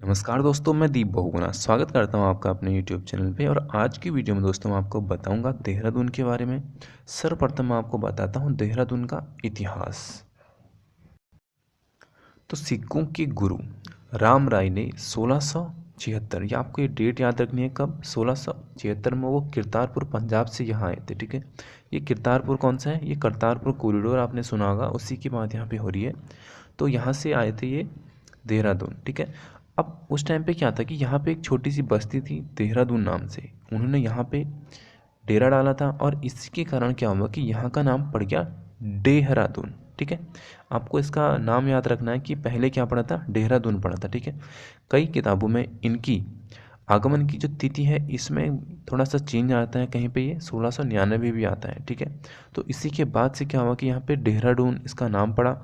नमस्कार दोस्तों, मैं दीप बहुगुणा स्वागत करता हूं आपका अपने YouTube चैनल पे। और आज की वीडियो में दोस्तों मैं आपको बताऊंगा देहरादून के बारे में। सर्वप्रथम मैं आपको बताता हूं देहरादून का इतिहास। तो सिखों के गुरु राम राय ने 1676, या आपको ये डेट याद रखनी है, कब 1676 में वो करतारपुर पंजाब से यहाँ आए थे। ठीक है, ये करतारपुर कौन सा है? ये करतारपुर कॉरिडोर आपने सुना होगा, उसी की बात यहाँ पे हो रही है। तो यहाँ से आए थे ये देहरादून। ठीक है, अब उस टाइम पे क्या था कि यहाँ पे एक छोटी सी बस्ती थी देहरादून नाम से, उन्होंने यहाँ पे डेरा डाला था और इसी के कारण क्या हुआ कि यहाँ का नाम पड़ गया देहरादून। ठीक है, आपको इसका नाम याद रखना है कि पहले क्या पड़ा था, देहरादून पड़ा था। ठीक है, कई किताबों में इनकी आगमन की जो तिथि है इसमें थोड़ा सा चेंज आता है, कहीं पे ये 1699 भी आता है। ठीक है, तो इसी के बाद से क्या हुआ कि यहाँ पे देहरादून इसका नाम पड़ा।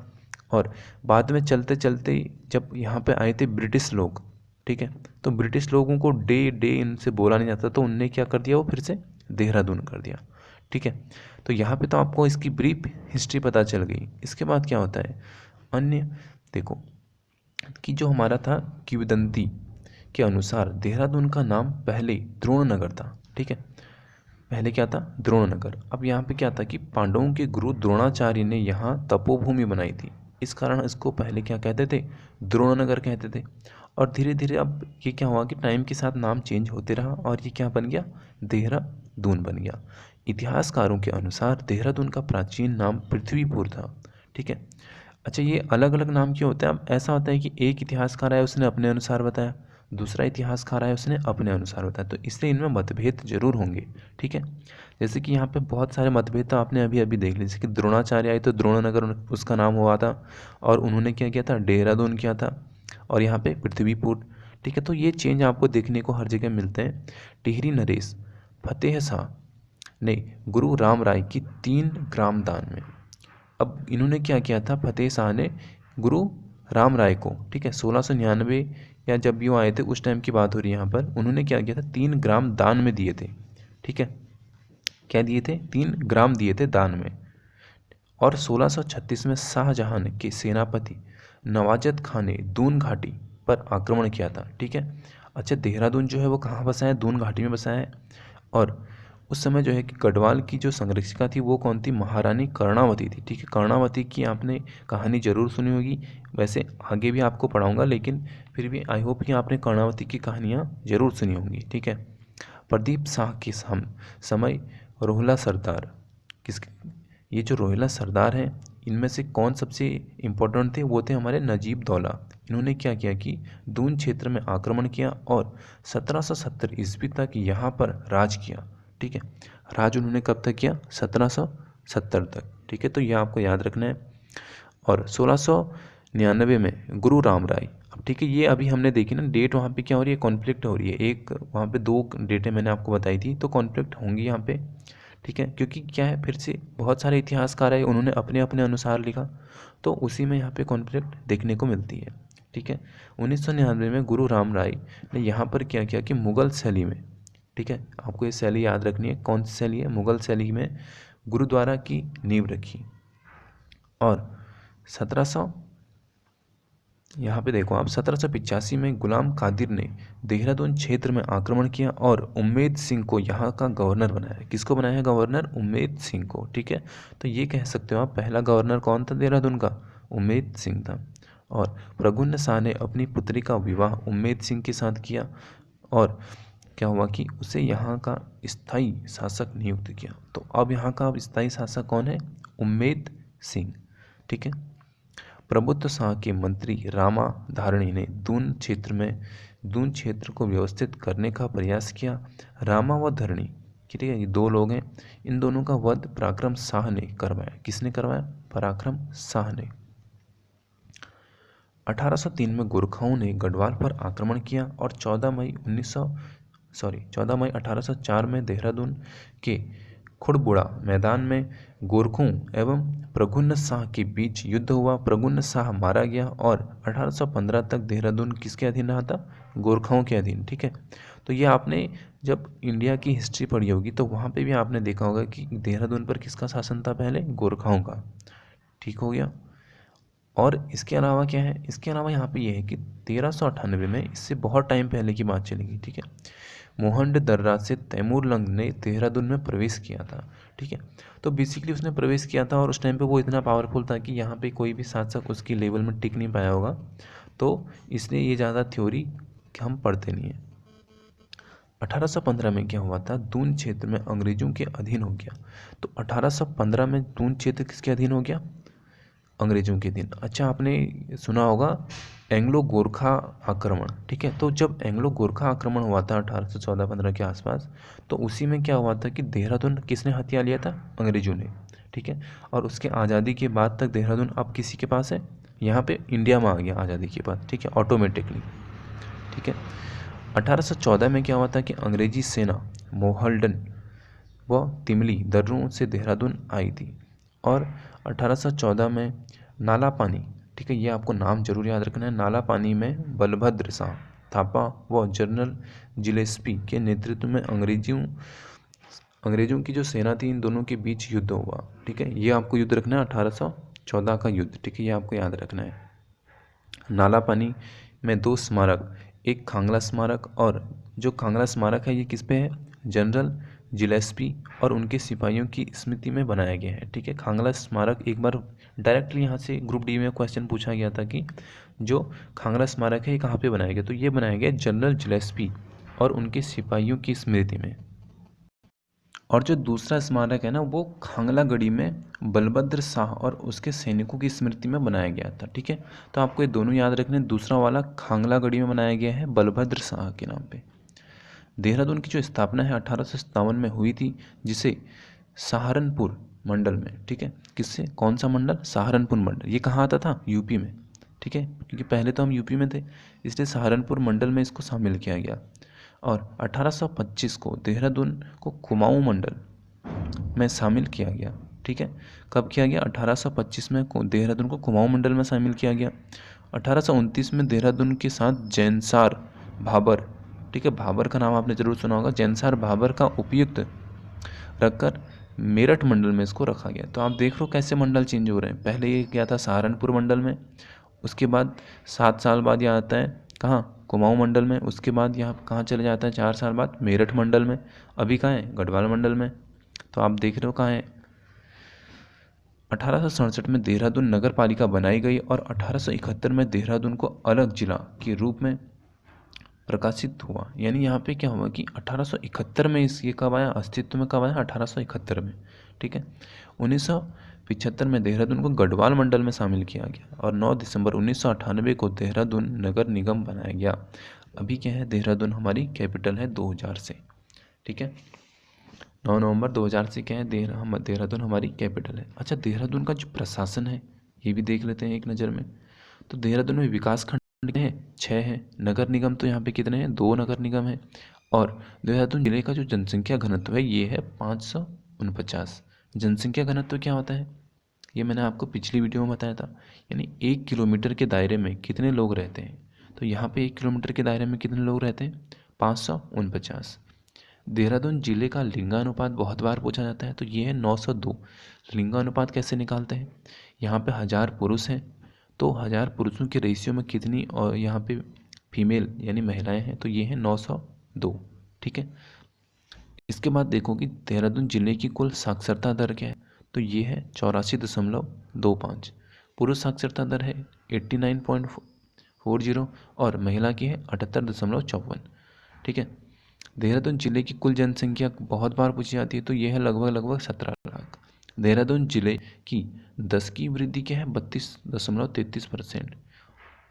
और बाद में चलते चलते जब यहाँ पे आए थे ब्रिटिश लोग, ठीक है, तो ब्रिटिश लोगों को डे डे इनसे बोला नहीं जाता, तो उनने क्या कर दिया, वो फिर से देहरादून कर दिया। ठीक है, तो यहाँ पे तो आपको इसकी ब्रीफ हिस्ट्री पता चल गई। इसके बाद क्या होता है, अन्य देखो कि जो हमारा था किंवदंती के अनुसार देहरादून का नाम पहले द्रोणनगर था। ठीक है, पहले क्या था, द्रोणनगर। अब यहाँ पे क्या था कि पांडवों के गुरु द्रोणाचार्य ने यहाँ तपोभूमि बनाई थी, इस कारण इसको पहले क्या कहते थे, द्रोणनगर कहते थे। और धीरे धीरे अब ये क्या हुआ कि टाइम के साथ नाम चेंज होते रहा और ये क्या बन गया, देहरादून बन गया। इतिहासकारों के अनुसार देहरादून का प्राचीन नाम पृथ्वीपुर था। ठीक है, अच्छा ये अलग अलग नाम क्यों होते हैं? अब ऐसा होता है कि एक इतिहासकार है उसने अपने अनुसार बताया, दूसरा इतिहासकार है उसने अपने अनुसार बताया, तो इसलिए इनमें मतभेद जरूर होंगे। ठीक है, जैसे कि यहाँ पे बहुत सारे मतभेद तो आपने अभी अभी देख लिए, जैसे कि द्रोणाचार्य आए तो द्रोणनगर उसका नाम हुआ था, और उन्होंने क्या किया था, देहरादून किया था, और यहाँ पे पृथ्वीपुर। ठीक है, तो ये चेंज आपको देखने को हर जगह मिलते हैं। टिहरी नरेश फतेह शाह ने गुरु राम राय की 3 ग्राम दान में, अब इन्होंने क्या किया था, फतेह शाह ने गुरु राम राय को, ठीक है, 1699 या जब भी वो आए थे उस टाइम की बात हो रही है यहाँ पर, उन्होंने क्या किया था, 3 ग्राम दान में दिए थे। ठीक है, क्या दिए थे, 3 ग्राम दिए थे दान में। और 1636 में शाहजहां के सेनापति नवाजत खान ने दून घाटी पर आक्रमण किया था। ठीक है, अच्छा देहरादून जो है वो कहाँ बसा है, दून घाटी में बसा है। और उस समय जो है कि गढ़वाल की जो संरक्षिका थी वो कौन थी, महारानी कर्णावती थी। ठीक है, कर्णावती की आपने कहानी जरूर सुनी होगी, वैसे आगे भी आपको पढ़ाऊंगा, लेकिन फिर भी आई होप कि आपने कर्णावती की कहानियाँ जरूर सुनी होंगी। ठीक है, प्रदीप शाह के समय रोहिला सरदार, किस ये जो रोहिला सरदार हैं इनमें से कौन सबसे इम्पोर्टेंट थे, वो थे हमारे नजीब दौला। इन्होंने क्या किया कि दून क्षेत्र में आक्रमण किया और 1770 ईस्वी तक यहाँ पर राज किया। ठीक है, राज उन्होंने कब तक किया, 1770 तक। ठीक है, तो यह आपको याद रखना है। और 1699 में गुरु राम राय, अब ठीक है ये अभी हमने देखी ना डेट, वहाँ पे क्या हो रही है, कॉन्फ्लिक्ट हो रही है, एक वहाँ पे 2 डेटें मैंने आपको बताई थी, तो कॉन्फ्लिक्ट होंगी यहाँ पे। ठीक है, क्योंकि क्या है, फिर से बहुत सारे इतिहासकार है, उन्होंने अपने अपने अनुसार लिखा, तो उसी में यहाँ पे कॉन्फ्लिक्ट देखने को मिलती है। ठीक है, 1999 में गुरु राम राय ने यहाँ पर क्या किया कि मुगल शैली में, ठीक है, आपको ये शैली याद रखनी है, कौन सी शैली है, मुगल शैली में गुरुद्वारा की नींव रखी। और 1700, यहाँ पे देखो आप, 1785 में गुलाम कादिर ने देहरादून क्षेत्र में आक्रमण किया और उम्मेद सिंह को यहाँ का गवर्नर बनाया। किसको बनाया है गवर्नर, उम्मेद सिंह को। ठीक है, तो ये कह सकते हो आप, पहला गवर्नर कौन था देहरादून का, उम्मेद सिंह था। और प्रगुन्न शाह ने अपनी पुत्री का विवाह उम्मेद सिंह के साथ किया, और क्या हुआ कि उसे यहाँ का स्थायी शासक नियुक्त किया। तो अब यहाँ का अब स्थायी शासक कौन है, उम्मेद सिंह। ठीक है, प्रबुद्ध शाह के मंत्री रामा धारणी ने दून क्षेत्र को व्यवस्थित करने का प्रयास किया। रामा व धरणी, ठीक है, ये 2 लोग हैं, इन दोनों का वध पराक्रम शाह ने करवाया। किसने करवाया, पराक्रम शाह ने। 1803 में गोरखाओं ने गढ़वाल पर आक्रमण किया और 14 मई 1804 में देहरादून के खुड़बुड़ा मैदान में गोरखों एवं प्रगुन्न शाह के बीच युद्ध हुआ। प्रगुन्न शाह मारा गया और 1815 तक देहरादून किसके अधीन रहा था, गोरखाओं के अधीन। ठीक है, तो ये आपने जब इंडिया की हिस्ट्री पढ़ी होगी तो वहाँ पे भी आपने देखा होगा कि देहरादून पर किसका शासन था पहले, गोरखाओं का। ठीक हो गया। और इसके अलावा क्या है, इसके अलावा यहाँ पे ये है कि 1398 में, इससे बहुत टाइम पहले की बात चलेगी, ठीक है, मोहन दर्रा से तैमूर लंग ने देहरादून में प्रवेश किया था, ठीक है। तो बेसिकली उसने प्रवेश किया था और उस टाइम पे वो इतना पावरफुल था कि यहाँ पे कोई भी शासक उसकी लेवल में टिक नहीं पाया होगा, तो इसलिए ये ज़्यादा थ्योरी हम पढ़ते नहीं हैं। 1815 में क्या हुआ था, दून क्षेत्र में अंग्रेजों के अधीन हो गया। तो 1815 में दून क्षेत्र किसके अधीन हो गया, अंग्रेजों के दिन। अच्छा, आपने सुना होगा एंग्लो गोरखा आक्रमण, ठीक है। तो जब एंग्लो गोरखा आक्रमण हुआ था 1814-15 के आसपास, तो उसी में क्या हुआ था कि देहरादून किसने हथिया लिया था, अंग्रेजों ने, ठीक है। और उसके आज़ादी के बाद तक देहरादून अब किसी के पास है, यहाँ पे इंडिया में आ गया आज़ादी के बाद, ठीक है, ऑटोमेटिकली, ठीक है। 1814 में क्या हुआ था कि अंग्रेजी सेना मोहल्डन व तिमली दर्रों से देहरादून आई थी। और 1814 में नाला पानी, ठीक है, ये आपको नाम जरूर याद रखना है, नाला पानी में बलभद्र शाह थापा व जनरल जिलेस्पी के नेतृत्व में अंग्रेजों की जो सेना थी, इन दोनों के बीच युद्ध हुआ, ठीक है। ये आपको युद्ध रखना है 1814 का युद्ध, ठीक है, ये आपको याद रखना है। नाला पानी में 2 स्मारक, एक खांगला स्मारक, और जो खांगला स्मारक है ये किस पे है, जनरल जिलेस्पी और उनके सिपाहियों की स्मृति में बनाया गया है, ठीक है। खांगला स्मारक एक बार डायरेक्टली यहाँ से ग्रुप डी में क्वेश्चन पूछा गया था कि जो खांगला स्मारक है ये कहाँ पे बनाया गया, तो ये बनाया गया जनरल जिलेस्पी और उनके सिपाहियों की स्मृति में। और जो दूसरा स्मारक है ना, वो खांगलागढ़ी में बलभद्र शाह और उसके सैनिकों की स्मृति में बनाया गया था, ठीक है। तो आपको ये दोनों याद रखने, दूसरा वाला खांगलागढ़ी में बनाया गया है बलभद्र शाह के नाम पे। देहरादून की जो स्थापना है 1857 में हुई थी, जिसे सहारनपुर मंडल में, ठीक है, किससे, कौन सा मंडल, सहारनपुर मंडल, ये कहाँ आता था, यूपी में, ठीक है, क्योंकि पहले तो हम यूपी में थे, इसलिए सहारनपुर मंडल में इसको शामिल किया गया। और 1825 को देहरादून को कुमाऊं मंडल में शामिल किया गया, ठीक है। कब किया गया, 1825 में देहरादून को कुमाऊं मंडल में शामिल किया गया। 1829 में देहरादून के साथ जैनसार भाबर, ठीक है, भाबर का नाम आपने जरूर सुना होगा, जैनसार भाबर का उपयुक्त रखकर मेरठ मंडल में इसको रखा गया। तो आप देख लो कैसे मंडल चेंज हो रहे हैं, पहले ये गया था सहारनपुर मंडल में, उसके बाद 7 साल बाद यह आता है कहाँ, कुमाऊं मंडल में, उसके बाद यहाँ कहाँ चले जाता है 4 साल बाद, मेरठ मंडल में, अभी कहाँ है, गढ़वाल मंडल में। तो आप देख रहे हो कहाँ है। 1867 में देहरादून नगर पालिका बनाई गई और 1871 में देहरादून को अलग जिला के रूप में प्रकाशित हुआ। यानी यहाँ पे क्या हुआ कि 1871 में ये कब आया, अस्तित्व में कब आया, 1871 में, ठीक है। 1975 में देहरादून को गढ़वाल मंडल में शामिल किया गया और 9 दिसंबर 1998 को देहरादून नगर निगम बनाया गया। अभी क्या है, देहरादून हमारी कैपिटल है 2000 से, ठीक है, 9 नवंबर 2000 से क्या है, देहरादून हमारी कैपिटल है। अच्छा, देहरादून का जो प्रशासन है ये भी देख लेते हैं एक नज़र में। तो देहरादून में विकास खंड कितने हैं, 6 हैं। नगर निगम तो यहाँ पे कितने हैं, 2 नगर निगम है। और देहरादून जिले का जो जनसंख्या घनत्व है ये है 549। जनसंख्या घनत्व क्या होता है, ये मैंने आपको पिछली वीडियो में बताया था, यानी 1 किलोमीटर के दायरे में कितने लोग रहते हैं। तो यहाँ पे 1 किलोमीटर के दायरे में कितने लोग रहते हैं, 549। देहरादून जिले का लिंगानुपात बहुत बार पूछा जाता है, तो ये है 902। लिंगानुपात कैसे निकालते हैं, यहाँ पे 1000 पुरुष हैं, तो 1000 पुरुषों के रेशियो में कितनी और यहाँ पे फीमेल यानी महिलाएं हैं, तो ये है 902, ठीक है। इसके बाद देखो कि देहरादून जिले की कुल साक्षरता दर क्या है, तो ये है 84.25। पुरुष साक्षरता दर है 89.40 और महिला की है 78.54, ठीक है। देहरादून जिले की कुल जनसंख्या बहुत बार पूछी जाती है, तो यह है लगभग 17 लाख। देहरादून जिले की 10 की वृद्धि क्या है, 32.33%।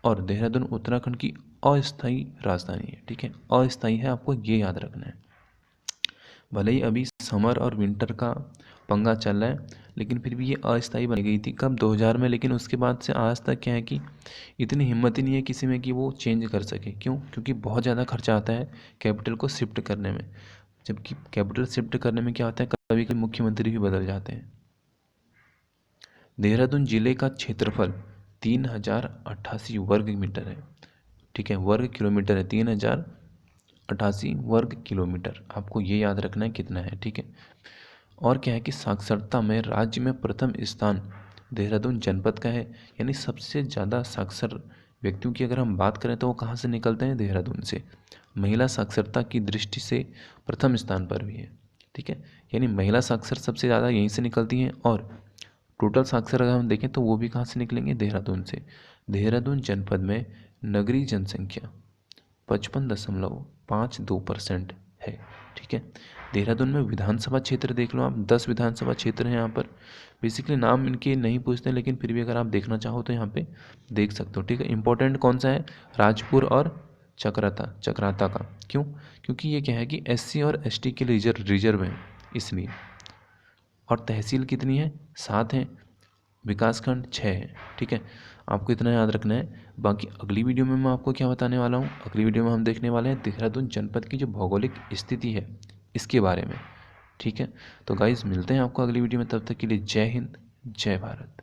और देहरादून उत्तराखंड की अस्थायी राजधानी है, ठीक है, अस्थायी है, आपको ये याद रखना है। भले ही अभी समर और विंटर का पंगा चल रहा है, लेकिन फिर भी ये अस्थायी बन गई थी कब, 2000 में। लेकिन उसके बाद से आज तक क्या है कि इतनी हिम्मत ही नहीं है किसी में कि वो चेंज कर सके। क्यों, क्योंकि बहुत ज़्यादा खर्चा आता है कैपिटल को शिफ्ट करने में। जबकि कैपिटल शिफ्ट करने में क्या होता है, कभी कभी मुख्यमंत्री भी बदल जाते हैं। देहरादून जिले का क्षेत्रफल 3088 वर्ग मीटर है, ठीक है, वर्ग किलोमीटर है, 3088 वर्ग किलोमीटर, आपको ये याद रखना है कितना है, ठीक है। और क्या है कि साक्षरता में राज्य में प्रथम स्थान देहरादून जनपद का है। यानी सबसे ज़्यादा साक्षर व्यक्तियों की अगर हम बात करें तो वो कहाँ से निकलते हैं? देहरादून से। महिला साक्षरता की दृष्टि से प्रथम स्थान पर भी है, ठीक है। यानी महिला साक्षर सबसे ज़्यादा यहीं से निकलती हैं, और टोटल साक्षर अगर हम देखें तो वो भी कहाँ से निकलेंगे? देहरादून से। देहरादून जनपद में नगरीय जनसंख्या 55.52% है, ठीक है। देहरादून में विधानसभा क्षेत्र देख लो आप, 10 विधानसभा क्षेत्र हैं यहाँ पर। बेसिकली नाम इनके नहीं पूछते, लेकिन फिर भी अगर आप देखना चाहो तो यहाँ पे देख सकते हो, ठीक है। इंपॉर्टेंट कौन सा है? राजपुर और चक्राता का। क्यों? क्योंकि ये क्या है कि SC और ST के लिए रिजर्व हैं, इसलिए। और तहसील कितनी है? 7 हैं। विकासखंड 6 है, ठीक है। आपको इतना याद रखना है। बाकी अगली वीडियो में मैं आपको क्या बताने वाला हूँ, अगली वीडियो में हम देखने वाले हैं देहरादून जनपद की जो भौगोलिक स्थिति है इसके बारे में, ठीक है। तो गाइज़ मिलते हैं आपको अगली वीडियो में, तब तक के लिए जय हिंद, जय भारत।